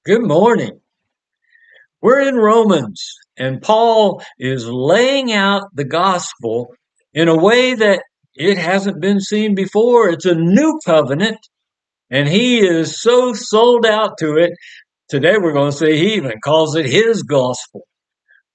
Good morning. We're in Romans, and Paul is laying out the gospel in a way that it hasn't been seen before. It's a new covenant, and he is so sold out to it. Today we're going to say he even calls it his gospel.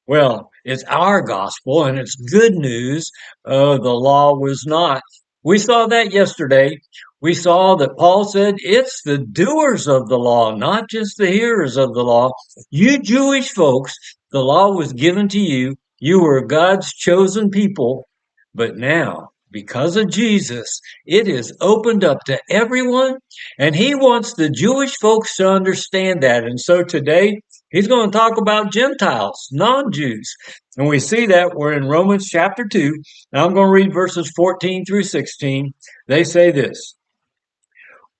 Well, it's our gospel and it's good news. The law was not. We saw that yesterday. We saw that Paul said it's the doers of the law, not just the hearers of the law. You Jewish folks, the law was given to you. You were God's chosen people. But now, because of Jesus, it is opened up to everyone. And he wants the Jewish folks to understand that. And so today, he's going to talk about Gentiles, non-Jews. And we see that we're in Romans chapter 2. Now I'm going to read verses 14 through 16. They say this: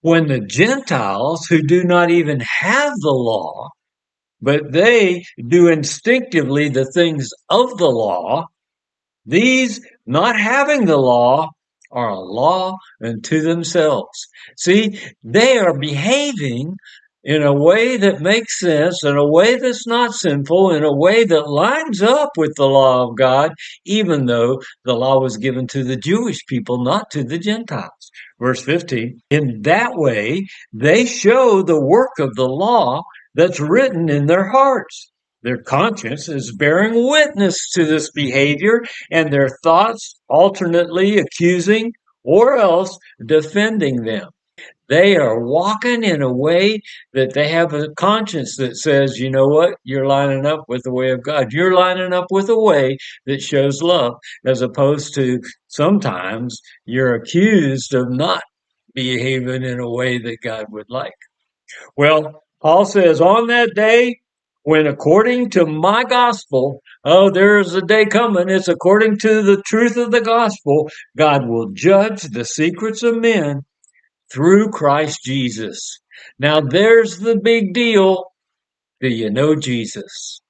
when the Gentiles who do not even have the law, but they do instinctively the things of the law, these not having the law are a law unto themselves. See, they are behaving in a way that makes sense, in a way that's not sinful, in a way that lines up with the law of God, even though the law was given to the Jewish people, not to the Gentiles. Verse 15, in that way, they show the work of the law that's written in their hearts. Their conscience is bearing witness to this behavior, and their thoughts alternately accusing or else defending them. They are walking in a way that they have a conscience that says, you know what, you're lining up with the way of God. You're lining up with a way that shows love, as opposed to sometimes you're accused of not behaving in a way that God would like. Well, Paul says, on that day, when according to my gospel, there's a day coming, it's according to the truth of the gospel, God will judge the secrets of men through Christ Jesus. Now, there's the big deal. Do you know Jesus?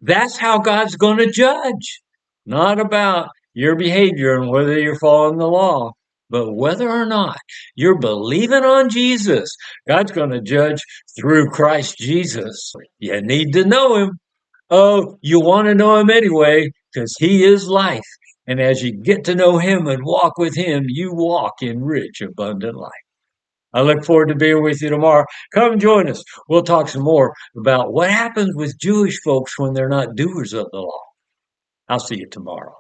That's how God's going to judge. Not about your behavior and whether you're following the law, but whether or not you're believing on Jesus. God's going to judge through Christ Jesus. You need to know him. Oh, you want to know him anyway, because he is life. And as you get to know him and walk with him, you walk in rich, abundant life. I look forward to being with you tomorrow. Come join us. We'll talk some more about what happens with Jewish folks when they're not doers of the law. I'll see you tomorrow.